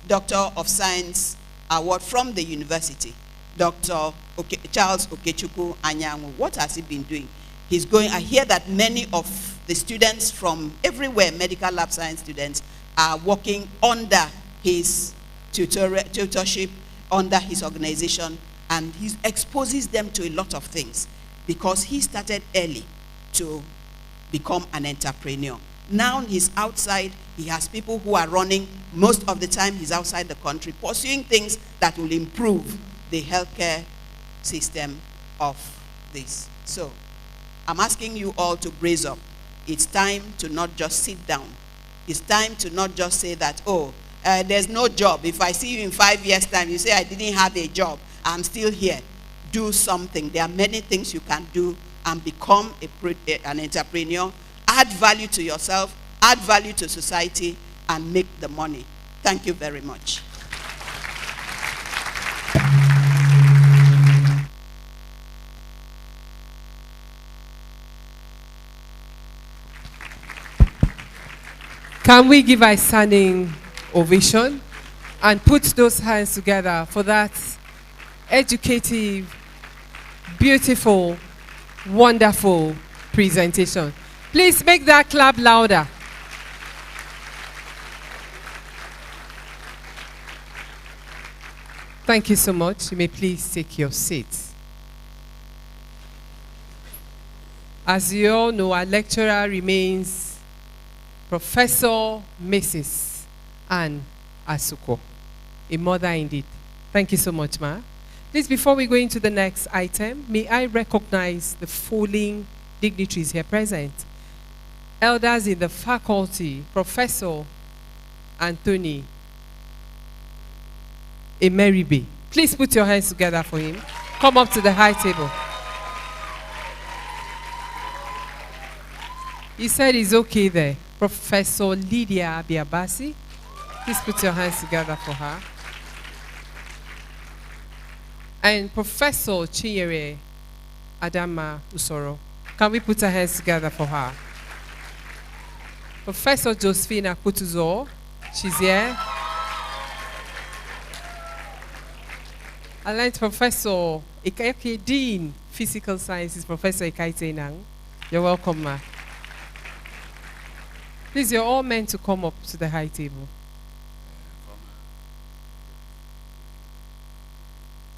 Doctor of Science award from the university. Dr. Charles Okechukwu Anyanwu. What has he been doing? I hear that many of the students from everywhere, medical lab science students, are working under his tutorship, under his organization, and he exposes them to a lot of things because he started early to become an entrepreneur. Now he's outside, he has people who are running. Most of the time he's outside the country, pursuing things that will improve the healthcare system of this. So I'm asking you all to brace up. It's time to not just sit down. It's time to not just say that, there's no job. If I see you in 5 years' time, you say I didn't have a job, I'm still here. Do something. There are many things you can do and become an entrepreneur. Add value to yourself, add value to society, and make the money. Thank you very much. Can we give a standing ovation and put those hands together for that educative, beautiful, wonderful presentation. Please make that clap louder. Thank you so much. You may please take your seats. As you all know, our lecturer remains Professor Mrs. Anne Asuko, a mother indeed. Thank you so much, Ma. Please, before we go into the next item, may I recognize the following dignitaries here present. Elders in the faculty, Professor Anthony Emeribe. Please put your hands together for him. Come up to the high table. He said he's okay there. Professor Lydia Abiabasi. Please put your hands together for her. And Professor Chinyere Adama Usoro. Can we put our hands together for her? Professor Josephine Akutuzo. She's here. And Professor Ikaike, Dean, Physical Sciences, Professor Ikaite Nang. You're welcome, Ma. Please, you're all meant to come up to the high table.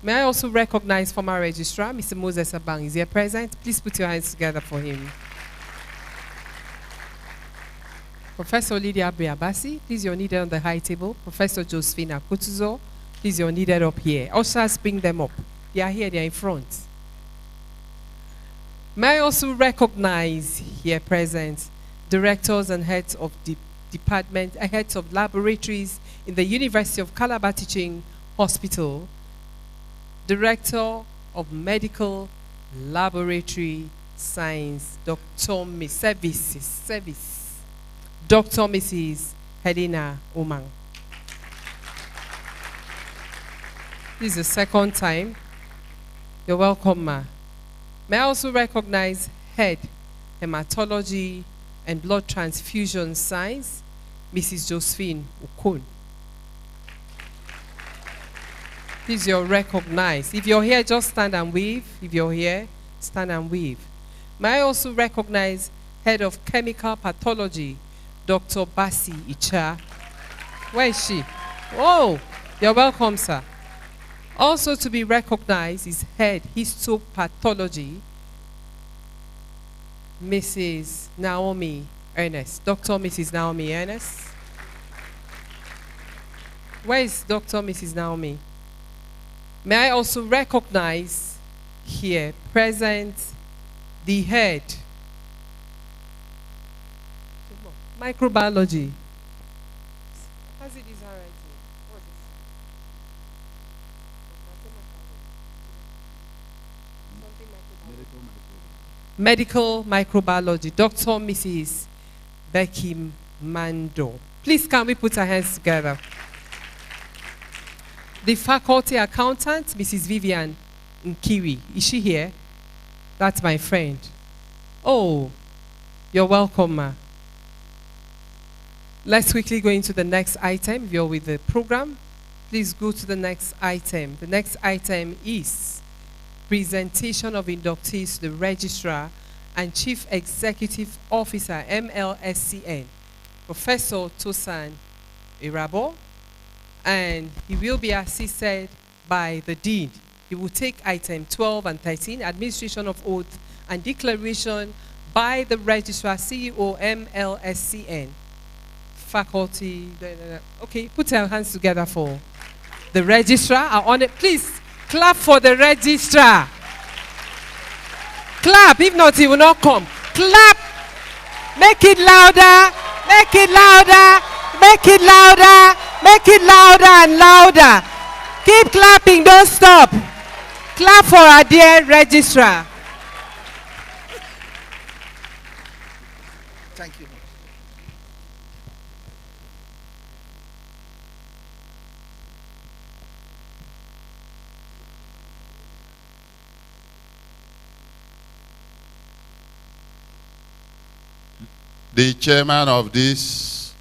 May I also recognize former registrar, Mr. Moses Abang. Is here present? Please put your hands together for him. Professor Lydia Abiabasi, please, you're needed on the high table. Professor Josephine Akutuzo, please, you're needed up here. Ushers, bring them up. They are here, they are in front. May I also recognize here present directors and heads of the department, heads of laboratories in the University of Calabar Teaching Hospital, Director of Medical Laboratory Science, Dr. Dr. Mrs. Helena Omang. This is the second time. You're welcome, Ma. May I also recognize Head Hematology and Blood Transfusion Science, Mrs. Josephine Ukun. Please, you're recognized. If you're here, just stand and wave. If you're here, stand and wave. May I also recognize Head of Chemical Pathology, Dr. Basi Icha. Where is she? Oh, you're welcome, sir. Also to be recognized is Head Histopathology, Mrs. Naomi Ernest. Dr. Mrs. Naomi Ernest. Where is Dr. Mrs. Naomi? May I also recognize here present the head microbiology. How's it is handwriting? What is it? Medical microbiology, Dr. Mrs. Becky Mando. Please, can we put our hands together? The faculty accountant, Mrs. Vivian Nkiri. Is she here? That's my friend. Oh, you're welcome, Ma. Let's quickly go into the next item. If you're with the program, please go to the next item. The next item is presentation of inductees to the Registrar and Chief Executive Officer, MLSCN, Professor Tosan Irabo, and he will be assisted by the Dean. He will take item 12 and 13, administration of oath and declaration by the Registrar, CEO, MLSCN. Faculty, okay, put our hands together for the Registrar. Our honor, please clap for the Registrar. Clap, if not, he will not come. Clap, make it louder, make it louder, make it louder, make it louder and louder. Keep clapping, don't stop. Clap for our dear Registrar. Thank you. The chairman of this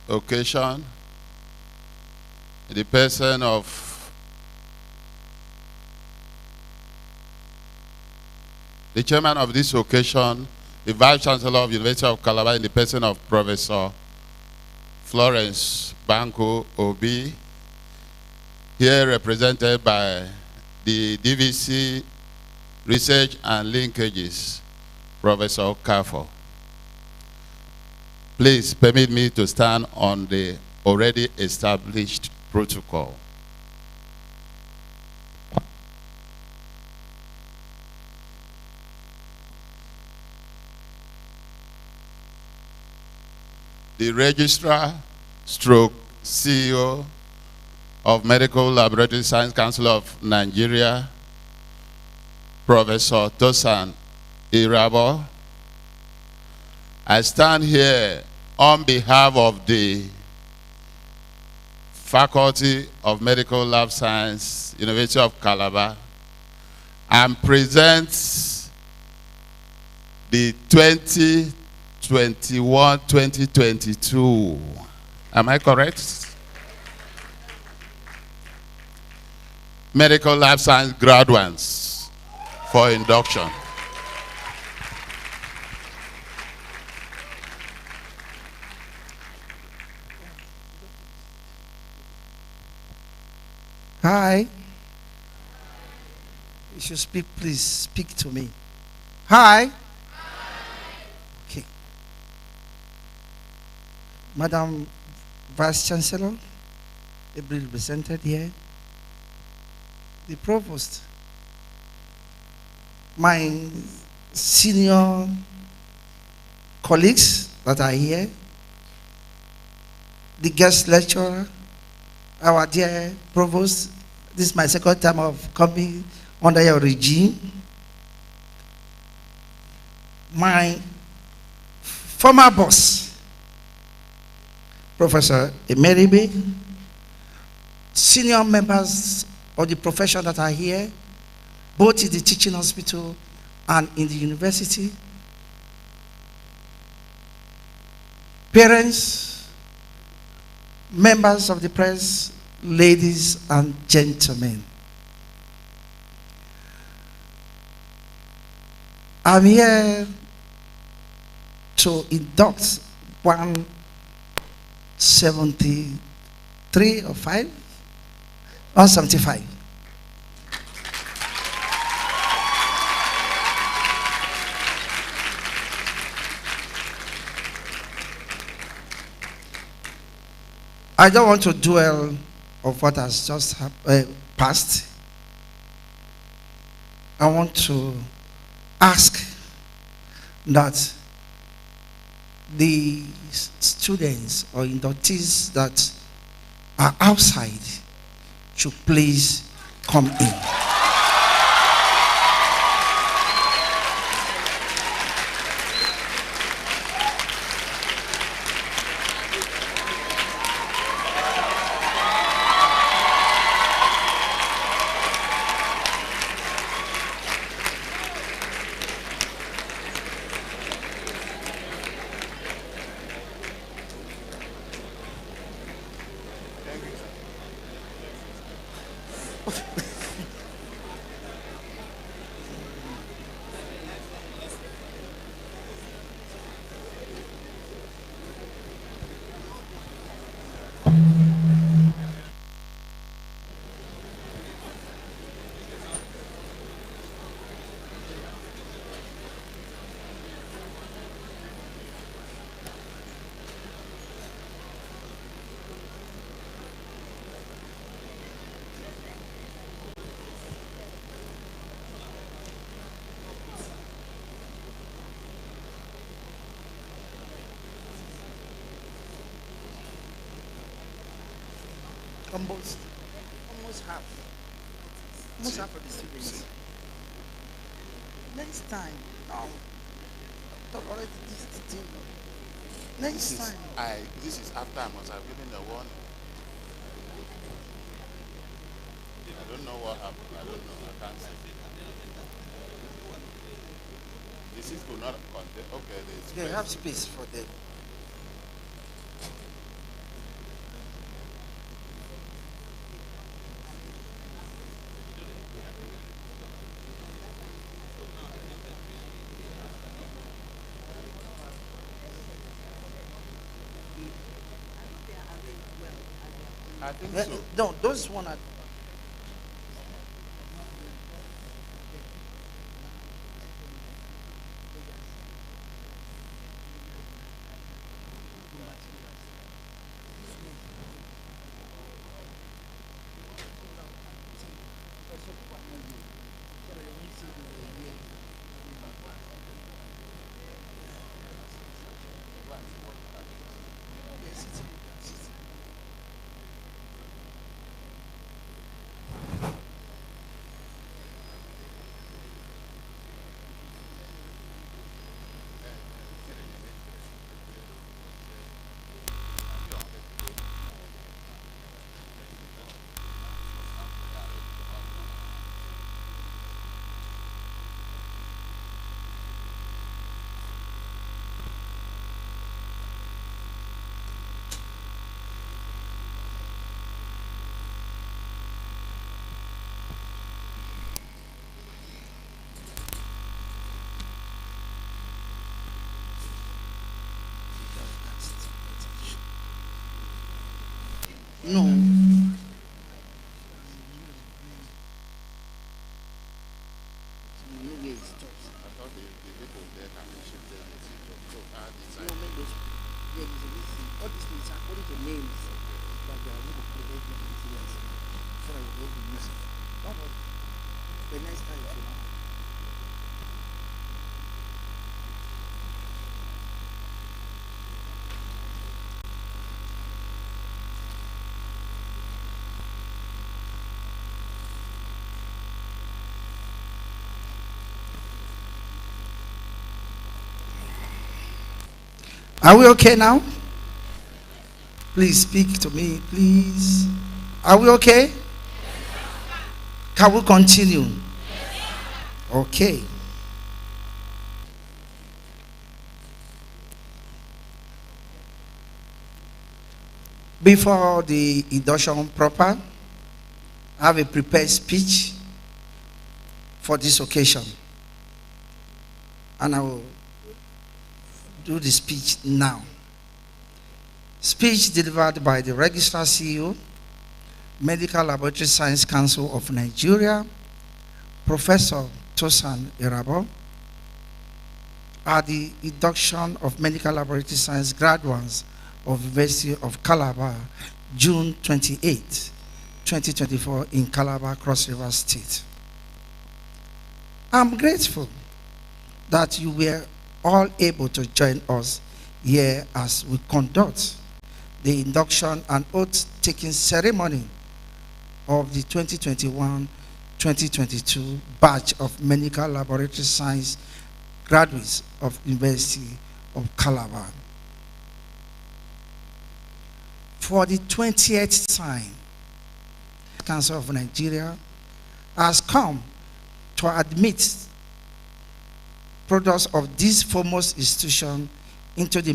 occasion, the person of The chairman of this occasion, the Vice Chancellor of University of Calabar in the person of Professor Florence Banco Obi, here represented by the DVC Research and Linkages, Professor Kafo. Please permit me to stand on the already established protocol. The Registrar stroke CEO of Medical Laboratory Science Council of Nigeria, Professor Tosan Irabo. I stand here on behalf of the Faculty of Medical Lab Science, University of Calabar, and present the 2021-2022. Am I correct? Medical Lab Science Graduands for induction. Hi. You should speak, please speak to me. Hi. Okay. Madam Vice Chancellor, ably represented here. The Provost, my senior colleagues that are here, the guest lecturer, our dear Provost, this is my second time of coming under your regime. My former boss, Professor Emeribe, senior members of the profession that are here, both in the teaching hospital and in the university, parents, members of the press, ladies and gentlemen. I'm here to induct 173 or 5? 175. I don't want to dwell of what has just passed. I want to ask that the students or inductees that are outside should please come in. Almost half. Almost half of the students. Next time, no. Already this is the thing. Next time. This is after I must have given the warning. I don't know what happened. I don't know. I can't say. This is could not contain. Okay, they have space for them. I think so. No, those one are. No. Are we okay now? Please speak to me, please. Are we okay? Can we continue? Okay. Before the induction proper, I have a prepared speech for this occasion. And I will do the speech now. Speech delivered by the Registrar CEO, Medical Laboratory Science Council of Nigeria, Professor Tosan Irabo, at the induction of Medical Laboratory Science Graduands of University of Calabar, June 28, 2024 in Calabar, Cross River State. I'm grateful that you were all able to join us here as we conduct the induction and oath-taking ceremony of the 2021-2022 batch of Medical Laboratory Science graduates of University of Calabar. For the 20th time, the Council of Nigeria has come to admit products of this foremost institution into the